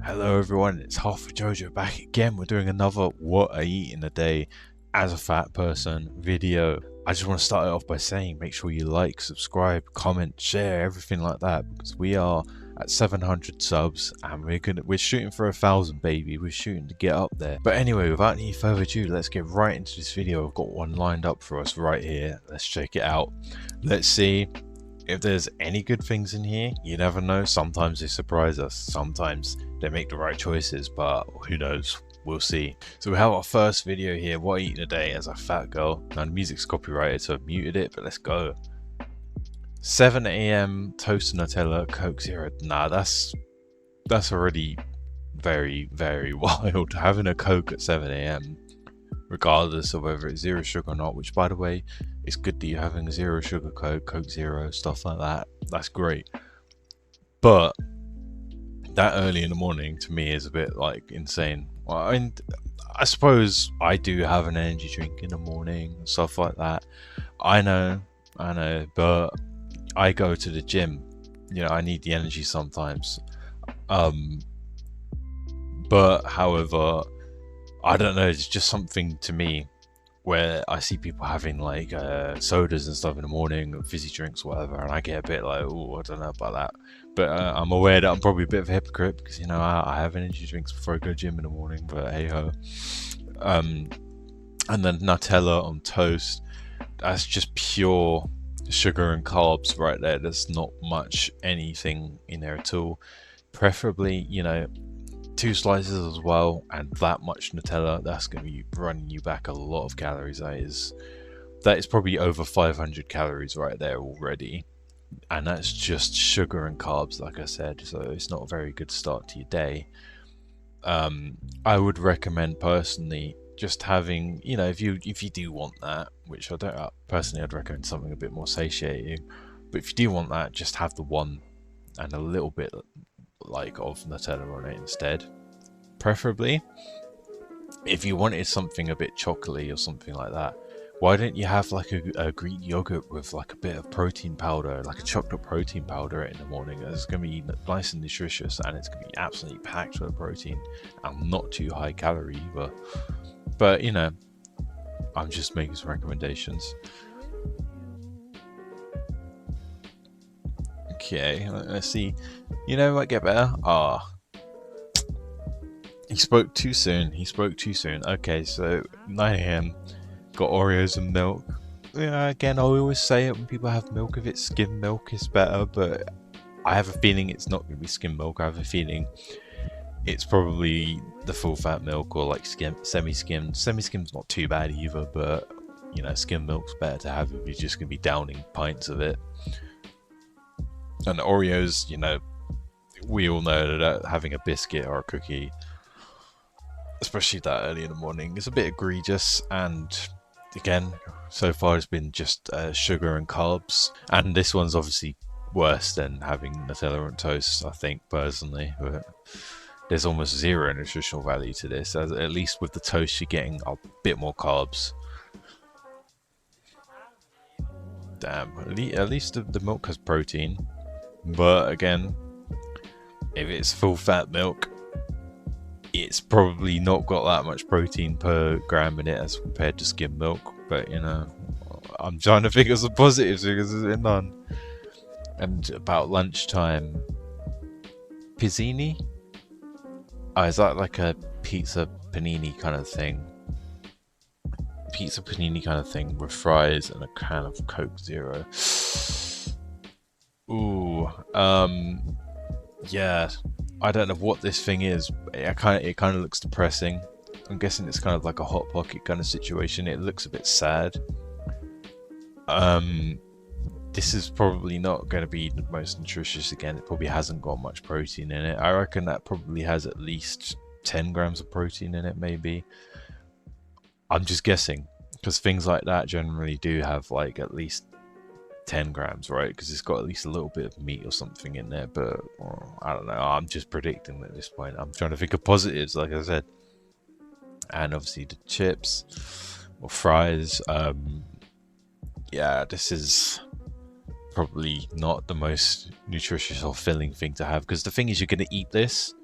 Hello everyone, it's Half for Jojo back again. We're doing another what I eat in a day as a fat person video. I just want to start it off by saying make sure you like, subscribe, comment, share, everything like that, because we are at 700 subs and we're shooting for 1,000, baby. We're shooting to get up there. But anyway, without any further ado, let's get right into this video. I've got one lined up for us right here. Let's check it out. Let's see if there's any good things in here. You never know, sometimes they surprise us, sometimes they make the right choices, but who knows, we'll see. So we have our first video here, what I eat in a day as a fat girl. Now the music's copyrighted, so I've muted it, but let's go. 7 AM toast Nutella, Coke Zero. Nah, that's already very, very wild. Having a Coke at 7 AM, regardless of whether it's zero sugar or not, which by the way, it's good that you're having a zero sugar Coke, Coke Zero, stuff like that. That's great. But that early in the morning to me is a bit like insane. Well, and I suppose I do have an energy drink in the morning, stuff like that. I know, but I go to the gym. You know, I need the energy sometimes. But however, I don't know, it's just something to me where I see people having like sodas and stuff in the morning, fizzy drinks, whatever, and I get a bit like, oh, I don't know about that. But I'm aware that I'm probably a bit of a hypocrite because, you know, I have energy drinks before I go to gym in the morning, but hey ho. And then Nutella on toast, that's just pure sugar and carbs right there. There's not much anything in there at all. Preferably, you know, 2 slices as well, and that much Nutella, that's going to be running you back a lot of calories. That is probably over 500 calories right there already, and that's just sugar and carbs, like I said, so it's not a very good start to your day. I would recommend personally just having, you know, if you do want that, which I don't personally, I'd recommend something a bit more satiating, but if you do want that, just have the one and a little bit like of Nutella on it instead. Preferably, if you wanted something a bit chocolatey or something like that, why don't you have like a Greek yogurt with like a bit of protein powder, like a chocolate protein powder in the morning? It's going to be nice and nutritious, and it's going to be absolutely packed with protein and not too high calorie either. But you know, I'm just making some recommendations. Okay, let's see. You know, might get better. He spoke too soon. Okay, so 9 AM, got Oreos and milk. Yeah, again, I always say it when people have milk, if it's skim milk, it's better, but I have a feeling it's not going to be skim milk. I have a feeling it's probably the full fat milk or like semi-skimmed. Semi-skimmed not too bad either, but you know, skim milk's better to have if you're just going to be downing pints of it. And the Oreos, you know, we all know that having a biscuit or a cookie, especially that early in the morning, is a bit egregious. And again, so far it's been just sugar and carbs. And this one's obviously worse than having Nutella on toast, I think, personally. But there's almost zero nutritional value to this. At least with the toast, you're getting a bit more carbs. Damn, at least the milk has protein. But again, if it's full fat milk, it's probably not got that much protein per gram in it as compared to skim milk. But you know, I'm trying to think of some positives because there's none. And about lunchtime, pizzini? Oh, is that like a pizza panini kind of thing? Pizza panini kind of thing with fries and a can of Coke Zero. Ooh, yeah, I don't know what this thing is. It kind of looks depressing. I'm guessing it's kind of like a Hot Pocket kind of situation. It looks a bit sad. This is probably not going to be the most nutritious. Again, it probably hasn't got much protein in it. I reckon that probably has at least 10 grams of protein in it, maybe. I'm just guessing, because things like that generally do have like at least 10 grams, right? Because it's got at least a little bit of meat or something in there. But I don't know, I'm just predicting at this point. I'm trying to think of positives, like I said. And obviously the chips or fries. Yeah, this is probably not the most nutritious or filling thing to have, because the thing is, you're going to eat this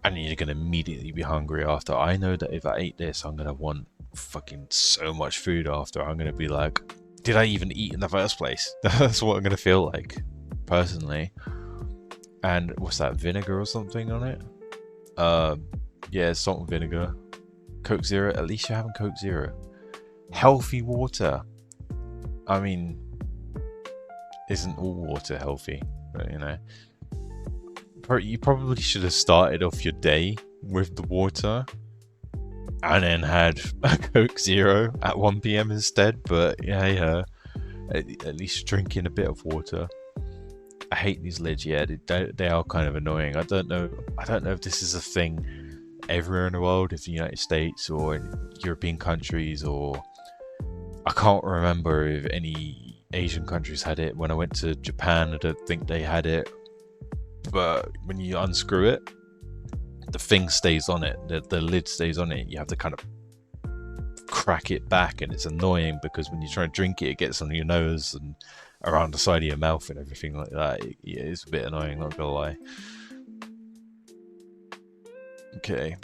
and you're gonna immediately be hungry after. I know that if I ate this, I'm gonna want fucking so much food after. I'm gonna be like, did I even eat in the first place? That's what I'm gonna feel like, personally. And what's that, vinegar or something on it? Yeah, salt and vinegar. Coke Zero. At least you're having Coke Zero. Healthy water. I mean, isn't all water healthy? But, you know, you probably should have started off your day with the water and then had a Coke Zero at 1 p.m. instead. But yeah, at least drinking a bit of water. I hate these lids. Yeah, they are kind of annoying. I don't know if this is a thing everywhere in the world, if the United States or in European countries, or I can't remember if any Asian countries had it. When I went to Japan, I don't think they had it. But when you unscrew it, the thing stays on it. The lid stays on it. You have to kind of crack it back, and it's annoying because when you try to drink it, it gets on your nose and around the side of your mouth and everything like that. Yeah, it's a bit annoying, not gonna lie. Okay,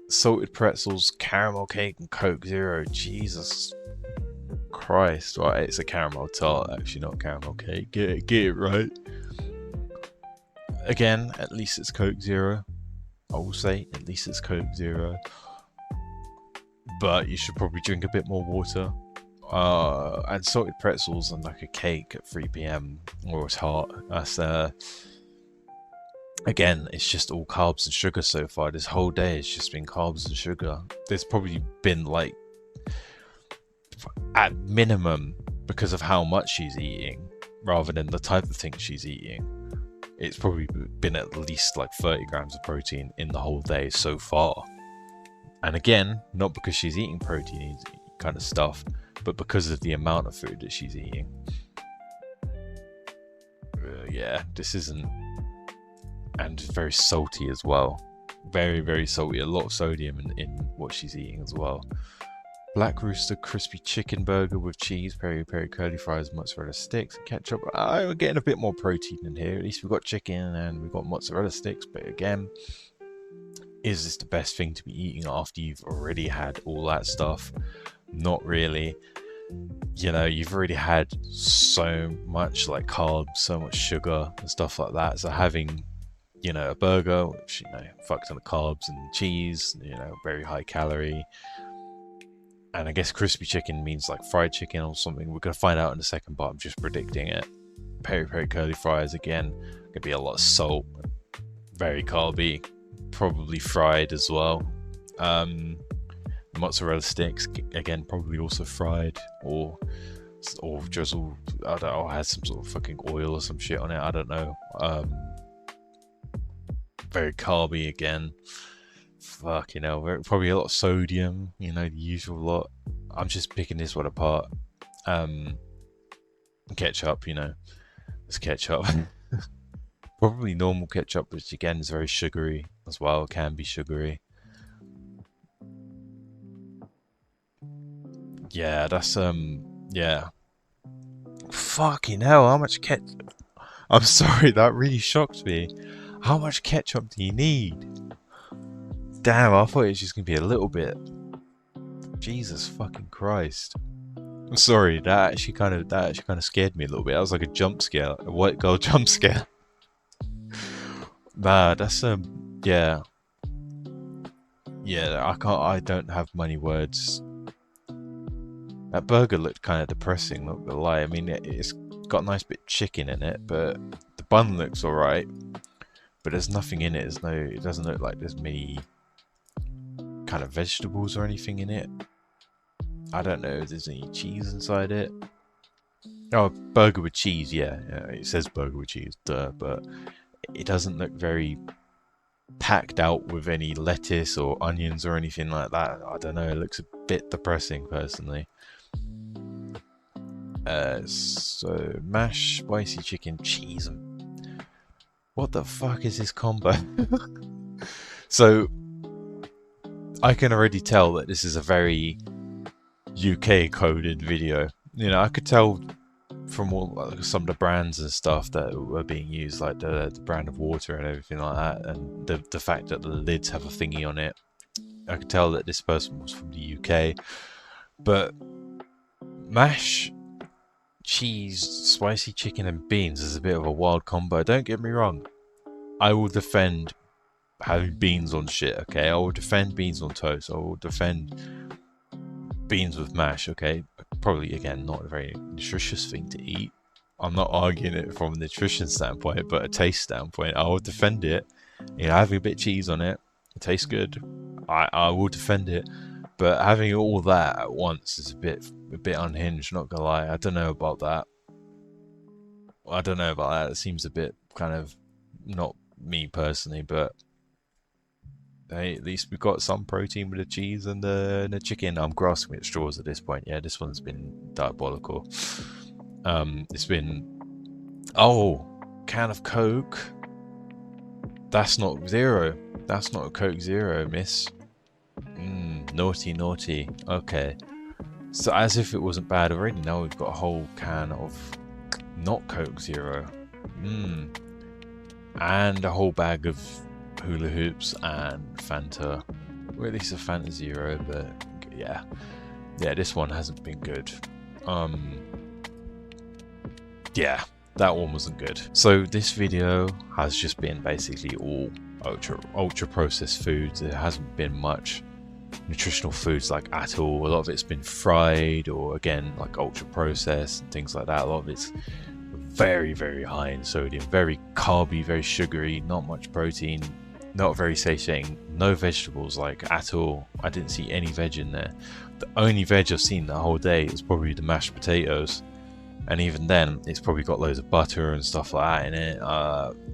salted pretzels, caramel cake, and Coke Zero. Jesus Christ! Right, it's a caramel tart, actually, not caramel cake. Get it right. Again, at least it's Coke Zero. I will say, at least it's Coke Zero. But you should probably drink a bit more water. And salted pretzels and like a cake at 3 p.m. or a tart. That's again, it's just all carbs and sugar so far. This whole day it's just been carbs and sugar. There's probably been like, at minimum, because of how much she's eating, rather than the type of thing she's eating, it's probably been at least like 30 grams of protein in the whole day so far. And again, not because she's eating protein kind of stuff, but because of the amount of food that she's eating. Yeah, this isn't... And very salty as well. Very, very salty. A lot of sodium in what she's eating as well. Black Rooster crispy chicken burger with cheese, peri peri curly fries, mozzarella sticks, and ketchup. We're getting a bit more protein in here. At least we've got chicken and we've got mozzarella sticks. But again, is this the best thing to be eating after you've already had all that stuff? Not really. You know, you've already had so much like carbs, so much sugar and stuff like that. So having, you know, a burger, which, you know, fucks on the carbs and cheese, you know, very high calorie. And I guess crispy chicken means like fried chicken or something. We're going to find out in a second, but I'm just predicting it. Peri peri curly fries, again, going to be a lot of salt, very carby, probably fried as well. Mozzarella sticks, again, probably also fried or drizzled. I don't know, has some sort of fucking oil or some shit on it. I don't know. Very carby again. Fuck, you know, probably a lot of sodium, you know, the usual lot. I'm just picking this one apart. Ketchup, you know, it's ketchup. Probably normal ketchup, which again is very sugary as well, can be sugary. Yeah, that's, yeah. Fucking hell, how much ketchup? I'm sorry, that really shocked me. How much ketchup do you need? Damn, I thought it was just gonna be a little bit. Jesus fucking Christ. I'm sorry, that actually kind of scared me a little bit. That was like a jump scare, a white girl jump scare. Nah, that's yeah. Yeah, I don't have many words. That burger looked kind of depressing, not gonna lie. I mean, it's got a nice bit of chicken in it, but the bun looks alright. But there's nothing in it. It doesn't look like there's many kind of vegetables or anything in it. I don't know if there's any cheese inside it. Oh, burger with cheese, yeah, it says burger with cheese, duh, but it doesn't look very packed out with any lettuce or onions or anything like that. I don't know, it looks a bit depressing personally. So mash, spicy chicken, cheese, and what the fuck is this combo? So I can already tell that this is a very UK coded video. You know, I could tell from all some of the brands and stuff that were being used, like the brand of water and everything like that, and the fact that the lids have a thingy on it, I could tell that this person was from the UK. But mash, cheese, spicy chicken and beans is a bit of a wild combo. Don't get me wrong, I will defend having beans on shit, okay? I will defend beans on toast. I will defend beans with mash, okay? Probably, again, not a very nutritious thing to eat. I'm not arguing it from a nutrition standpoint, but a taste standpoint, I will defend it. You know, having a bit of cheese on it, it tastes good. I will defend it. But having all that at once is a bit unhinged, not gonna lie. I don't know about that. It seems a bit kind of, not me personally, but hey, at least we've got some protein with the cheese and the chicken. I'm grasping at straws at this point. Yeah, this one's been diabolical. It's been, oh, can of Coke. That's not zero. That's not a Coke Zero, miss. Naughty, naughty. Okay. So as if it wasn't bad already, now we've got a whole can of not Coke Zero. And a whole bag of hula hoops and Fanta. Well, at least a Fanta Zero, but yeah. Yeah, this one hasn't been good. Yeah, that one wasn't good. So this video has just been basically all ultra processed foods. There hasn't been much nutritional foods like at all. A lot of it's been fried, or again like ultra processed and things like that. A lot of it's very, very high in sodium, very carby, very sugary, not much protein, not very satiating, no vegetables like at all. I didn't see any veg in there. The only veg I've seen that whole day is probably the mashed potatoes, and even then it's probably got loads of butter and stuff like that in it.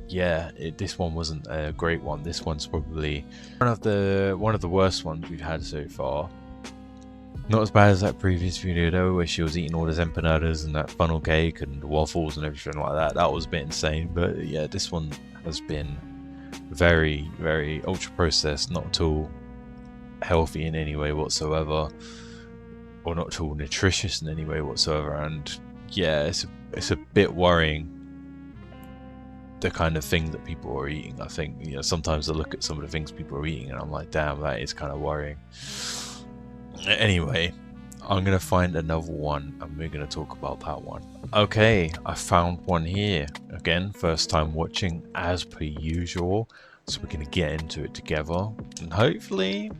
Yeah, this one wasn't a great one. This one's probably one of the worst ones we've had so far. Not as bad as that previous video though, where she was eating all those empanadas and that funnel cake and waffles and everything like that. That was a bit insane. But yeah, this one has been very, very ultra processed, not at all healthy in any way whatsoever, or not at all nutritious in any way whatsoever. And yeah, it's a bit worrying, the kind of thing that people are eating. I think, you know, sometimes I look at some of the things people are eating and I'm like, damn, that is kind of worrying. Anyway, I'm going to find another one and we're going to talk about that one. Okay, I found one here. Again, first time watching as per usual. So we're going to get into it together. And hopefully,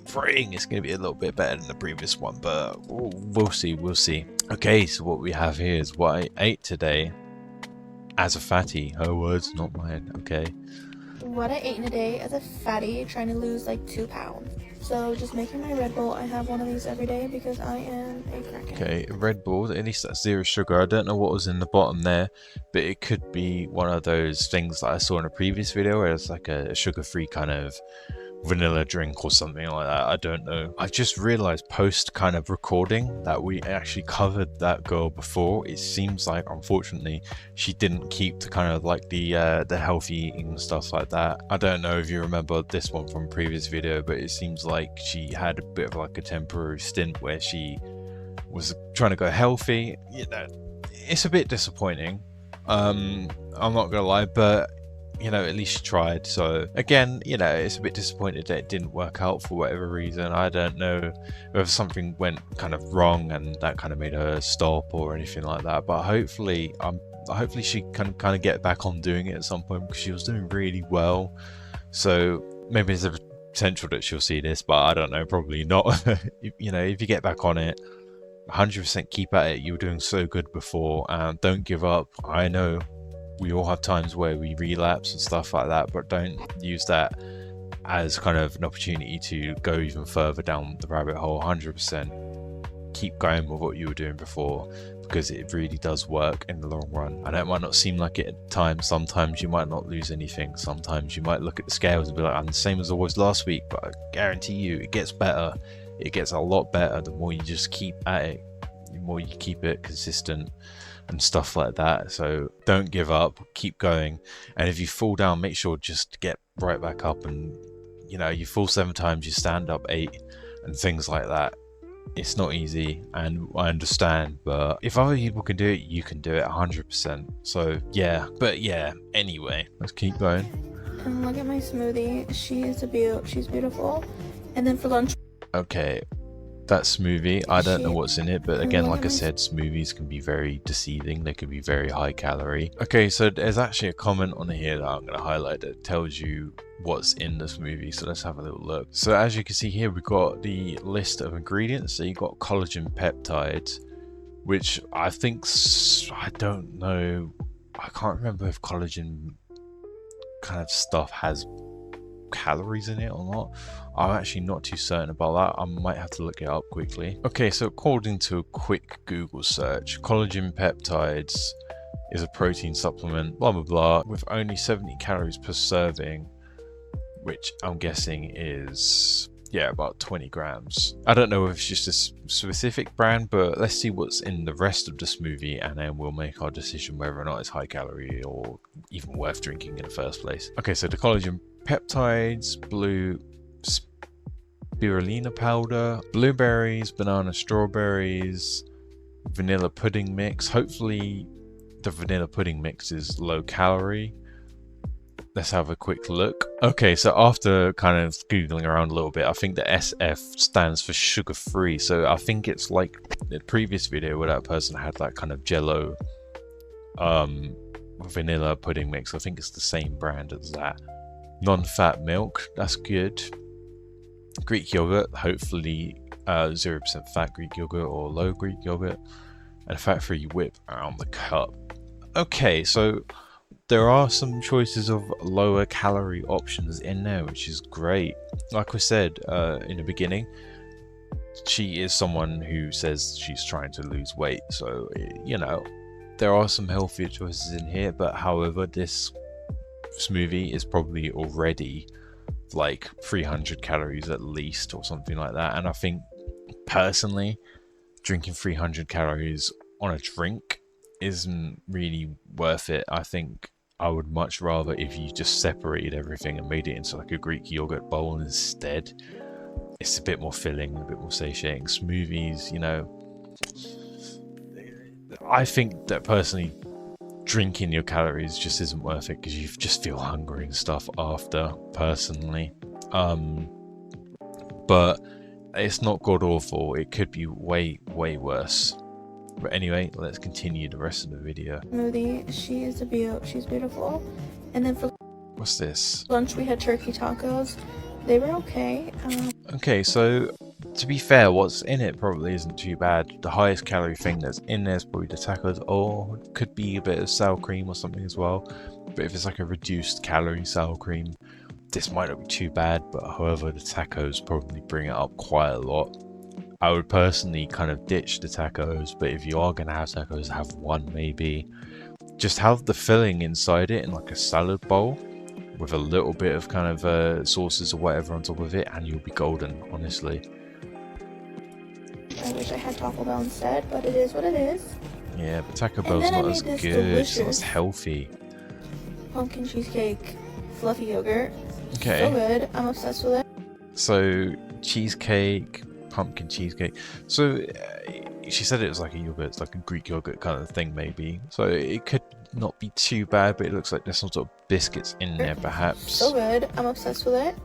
it's going to be a little bit better than the previous one. But we'll see, we'll see. Okay, so what we have here is what I ate today as a fatty. Her words, not mine. Okay. What I ate in a day as a fatty, trying to lose like 2 pounds. So just making my Red Bull. I have one of these every day because I am a crackhead. Okay, Red Bull, at least that's 0 sugar. I don't know what was in the bottom there, but it could be one of those things that I saw in a previous video where it's like a sugar-free kind of vanilla drink or something like that. I don't know. I just realized post kind of recording that we actually covered that girl before. It seems like, unfortunately, she didn't keep to kind of like the healthy eating and stuff like that. I don't know if you remember this one from previous video, but it seems like she had a bit of like a temporary stint where she was trying to go healthy. You know, it's a bit disappointing. I'm not gonna lie, but you know, at least she tried. So again, you know, it's a bit disappointed that it didn't work out for whatever reason. I don't know whether something went kind of wrong and that kind of made her stop or anything like that. But hopefully she can kind of get back on doing it at some point, because she was doing really well. So maybe there's a potential that she'll see this, but I don't know, probably not. You know, if you get back on it, 100% keep at it. You were doing so good before, and don't give up. I know we all have times where we relapse and stuff like that, but don't use that as kind of an opportunity to go even further down the rabbit hole. 100% keep going with what you were doing before, because it really does work in the long run. I know it might not seem like it at times. Sometimes you might not lose anything. Sometimes you might look at the scales and be like, I'm the same as I was last week, but I guarantee you it gets better. It gets a lot better the more you just keep at it, the more you keep it consistent and stuff like that. So don't give up, keep going. And if you fall down, make sure just to get right back up. And you know, you fall 7 times, you stand up 8, and things like that. it's not easy, and I understand, but if other people can do it, you can do it 100%. So yeah, but yeah, anyway, let's keep going. And look at my smoothie. She's beautiful. And then for lunch, okay, that smoothie, I don't know what's in it, but again, like I said, smoothies can be very deceiving. They can be very high calorie. Okay, so there's actually a comment on here that I'm going to highlight that tells you what's in the smoothie, so let's have a little look. So as you can see here, we've got the list of ingredients. So you got collagen peptides, which I think, I don't know, I can't remember if collagen kind of stuff has calories in it or not. I'm actually not too certain about that. I might have to look it up quickly. Okay, so according to a quick Google search, collagen peptides is a protein supplement, blah blah blah, with only 70 calories per serving, which I'm guessing is, yeah, about 20 grams. I don't know if it's just a specific brand, but let's see what's in the rest of the smoothie, and then we'll make our decision whether or not it's high calorie or even worth drinking in the first place. Okay, so the collagen peptides, blue spirulina powder, blueberries, banana, strawberries, vanilla pudding mix. Hopefully the vanilla pudding mix is low calorie. Let's have a quick look. Okay, so after kind of googling around a little bit, I think the SF stands for sugar free. So I think it's like the previous video where that person had that kind of jello vanilla pudding mix. I think it's the same brand as that. Non-fat milk, that's good. Greek yogurt, hopefully 0% fat Greek yogurt or low Greek yogurt, and fat-free whip around the cup. Okay, so there are some choices of lower calorie options in there, which is great. Like we said in the beginning, she is someone who says she's trying to lose weight, so you know, there are some healthier choices in here, but however, this smoothie is probably already like 300 calories at least or something like that, and I think personally drinking 300 calories on a drink isn't really worth it. I think I would much rather if you just separated everything and made it into like a Greek yogurt bowl instead. It's a bit more filling, a bit more satiating. Smoothies, you know, I think that personally drinking your calories just isn't worth it because you just feel hungry and stuff after, personally. But it's not god awful. It could be way worse. But anyway, let's continue the rest of the video. Smoothie. She's beautiful. And then for what's this? Lunch we had turkey tacos. They were okay. Okay, so to be fair, what's in it probably isn't too bad. The highest calorie thing that's in there is probably the tacos, or it could be a bit of sour cream or something as well. But if it's like a reduced calorie sour cream, this might not be too bad. But however, the tacos probably bring it up quite a lot. I would personally kind of ditch the tacos, but if you are going to have tacos, have one maybe. Just have the filling inside it in like a salad bowl with a little bit of kind of sauces or whatever on top of it, and you'll be golden, honestly. I wish I had Taco Bell instead, but it is what it is. Yeah, but Taco Bell's not as good, it's not as healthy. Pumpkin cheesecake, fluffy yogurt. Okay. So good, I'm obsessed with it. So, cheesecake, pumpkin cheesecake. So, she said it was like a yogurt, it's like a Greek yogurt kind of thing maybe. So, it could not be too bad, but it looks like there's some sort of biscuits in there perhaps. So good, I'm obsessed with it.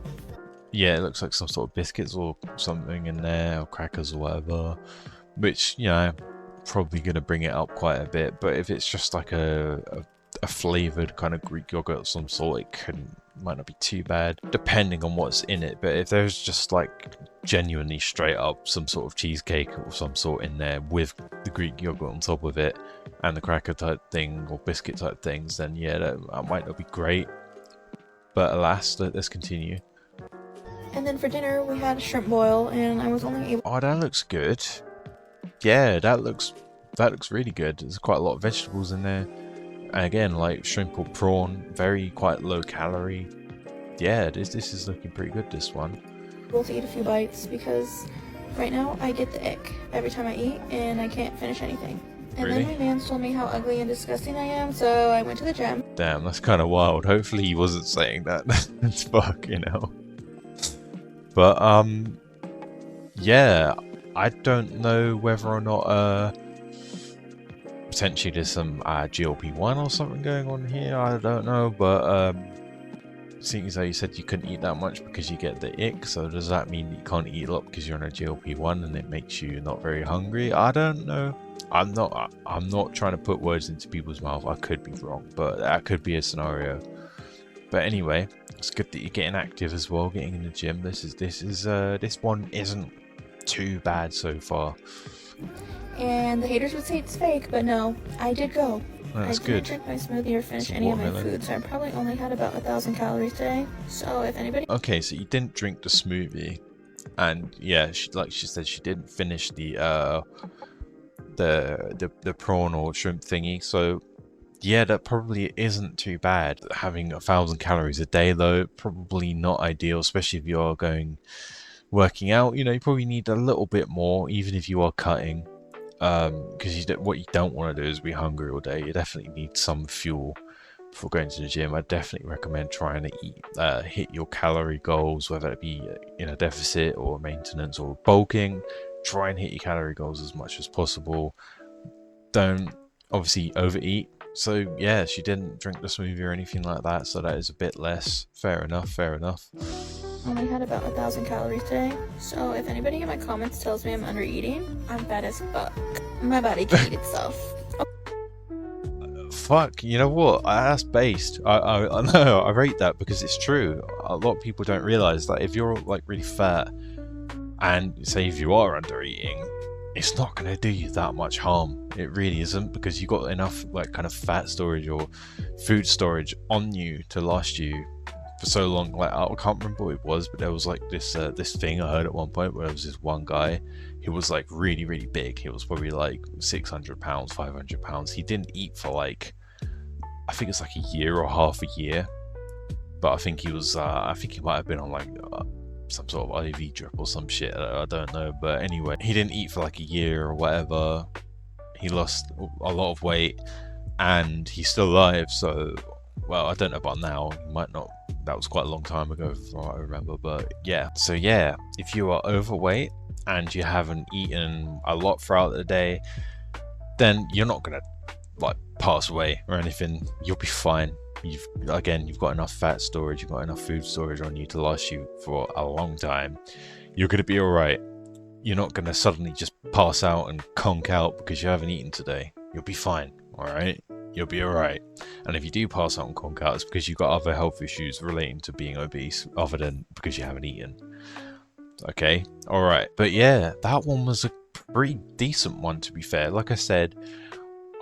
Yeah, it looks like some sort of biscuits or something in there, or crackers or whatever, which, you know, probably going to bring it up quite a bit. But if it's just like a flavoured kind of Greek yogurt of some sort, it might not be too bad, depending on what's in it. But if there's just like genuinely straight up some sort of cheesecake or some sort in there with the Greek yogurt on top of it and the cracker type thing or biscuit type things, then yeah, that might not be great. But alas, let's continue. And then for dinner we had a shrimp boil, and I was only able. Oh, that looks good. Yeah, that looks really good. There's quite a lot of vegetables in there. And again, like shrimp or prawn, quite low calorie. Yeah, this is looking pretty good, this one. Able to eat a few bites because right now I get the ick every time I eat and I can't finish anything. And really? Then my man told me how ugly and disgusting I am, so I went to the gym. Damn, that's kind of wild. Hopefully he wasn't saying that. It's fuck, you know. But yeah, I don't know whether or not potentially there's some GLP-1 or something going on here. I don't know, but seeing as though you said you couldn't eat that much because you get the ick, so does that mean you can't eat a lot because you're on a GLP-1 and it makes you not very hungry? I don't know. I'm not trying to put words into people's mouth. I could be wrong, but that could be a scenario. But anyway, it's good that you're getting active as well, getting in the gym. This one isn't too bad so far. And the haters would say it's fake, but no, I did go. That's I good. didn't drink my smoothie or finish any of my food, so I probably only had about 1,000 calories today. So if anybody... Okay, so you didn't drink the smoothie, and yeah, like she said, she didn't finish the prawn or shrimp thingy. So yeah, that probably isn't too bad. Having 1,000 calories a day, though, probably not ideal, especially if you are working out. You know, you probably need a little bit more, even if you are cutting. Because what you don't want to do is be hungry all day. You definitely need some fuel before going to the gym. I definitely recommend trying to hit your calorie goals, whether it be in a deficit or maintenance or bulking. Try and hit your calorie goals as much as possible. Don't obviously overeat. So yeah, she didn't drink the smoothie or anything like that, so that is a bit less. Fair enough. Only had about 1,000 calories today. So if anybody in my comments tells me I'm under eating, I'm fat as fuck. My body can eat itself. Fuck, you know what? That's based. I know, I rate that because it's true. A lot of people don't realize that if you're like really fat, and say if you are under eating, it's not going to do you that much harm. It really isn't, because you got enough like kind of fat storage or food storage on you to last you for so long. Like, I can't remember what it was, but there was like this thing I heard at one point where there was this one guy who was like really big. He was probably like 600 pounds, 500 pounds. He didn't eat for like, I think it's like a year or half a year, but I think he was I think he might have been on like some sort of IV drip or some shit. I don't know, but anyway, he didn't eat for like a year or whatever. He lost a lot of weight and he's still alive. So, well, I don't know about now. He might not. That was quite a long time ago, from what I remember. But yeah. So yeah, if you are overweight and you haven't eaten a lot throughout the day, then you're not gonna like pass away or anything. You'll be fine. You've got enough fat storage, you've got enough food storage on you to last you for a long time. You're gonna be alright. You're not gonna suddenly just pass out and conk out because you haven't eaten today. You'll be fine, alright? You'll be alright. And if you do pass out and conk out, it's because you've got other health issues relating to being obese, other than because you haven't eaten. Okay, alright. But yeah, that one was a pretty decent one, to be fair. Like I said,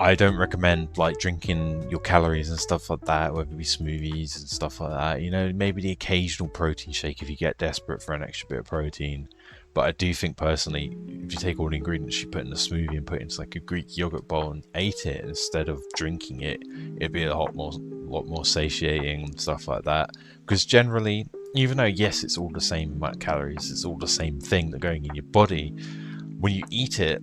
I don't recommend like drinking your calories and stuff like that, whether it be smoothies and stuff like that. You know, maybe the occasional protein shake if you get desperate for an extra bit of protein. But I do think personally, if you take all the ingredients you put in a smoothie and put it into like a Greek yogurt bowl and ate it instead of drinking it, it'd be a lot more satiating and stuff like that. Because generally, even though yes, it's all the same amount of calories, it's all the same thing that going in your body, when you eat it,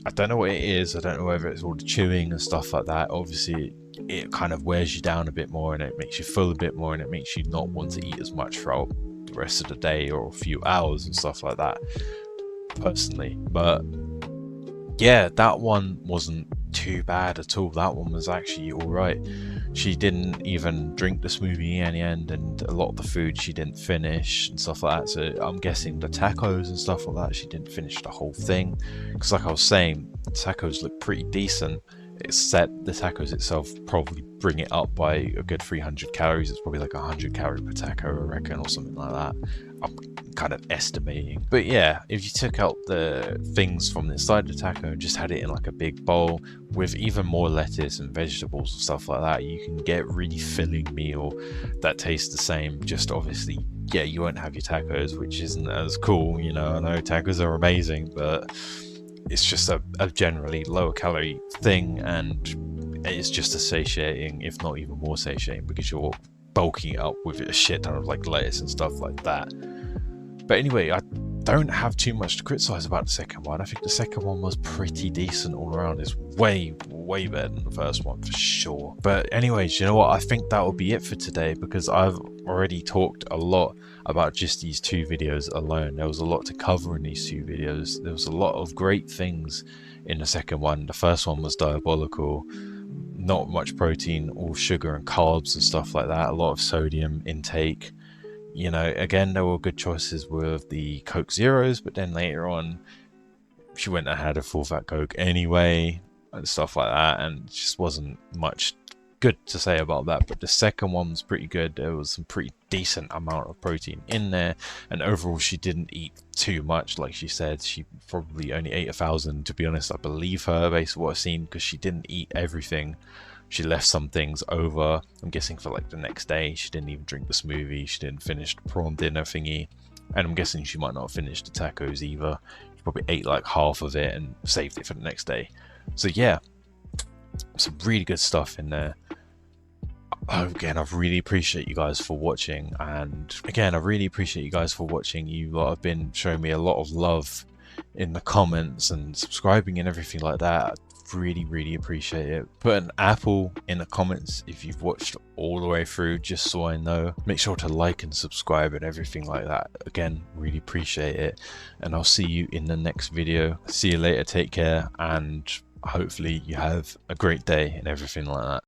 I don't know what it is. I don't know whether it's all the chewing and stuff like that. Obviously, it kind of wears you down a bit more and it makes you full a bit more and it makes you not want to eat as much throughout the rest of the day or a few hours and stuff like that, personally. But yeah, that one wasn't too bad at all. That one was actually alright. She didn't even drink the smoothie in the end, and a lot of the food she didn't finish and stuff like that. So I'm guessing the tacos and stuff like that, she didn't finish the whole thing. Because like I was saying, the tacos look pretty decent. Except the tacos itself probably bring it up by a good 300 calories. It's probably like 100 calories per taco, I reckon, or something like that. I'm kind of estimating. But yeah, if you took out the things from inside the taco and just had it in like a big bowl with even more lettuce and vegetables and stuff like that, you can get a really filling meal that tastes the same. Just obviously, yeah, you won't have your tacos, which isn't as cool. You know, I know tacos are amazing, but it's just a generally lower calorie thing, and it's just as satiating, if not even more satiating, because you're bulking it up with a shit ton of like lettuce and stuff like that. But anyway, I don't have too much to criticize about the second one. I think the second one was pretty decent all around. It's way better than the first one for sure. But anyways, you know what, I think that will be it for today, because I've already talked a lot about just these 2 videos alone. There was a lot to cover in these 2 videos. There was a lot of great things in the second one. The first one was diabolical, not much protein, all sugar and carbs and stuff like that, a lot of sodium intake. You know, again, there were good choices with the Coke Zeros, but then later on, she went and had a full fat Coke anyway, and stuff like that, and just wasn't much good to say about that. But the second one was pretty good. There was some pretty decent amount of protein in there, and overall, she didn't eat too much. Like she said, she probably only ate 1,000. To be honest, I believe her based on what I've seen, because she didn't eat everything. She left some things over, I'm guessing for like the next day. She didn't even drink the smoothie. She didn't finish the prawn dinner thingy. And I'm guessing she might not have finished the tacos either. She probably ate like half of it and saved it for the next day. So yeah, some really good stuff in there. Again, I really appreciate you guys for watching. And again, I really appreciate you guys for watching. You lot have been showing me a lot of love in the comments and subscribing and everything like that. Really appreciate it. Put an apple in the comments if you've watched all the way through, just so I know. Make sure to like and subscribe and everything like that. Again, really appreciate it, and I'll see you in the next video. See you later, take care, and hopefully you have a great day and everything like that.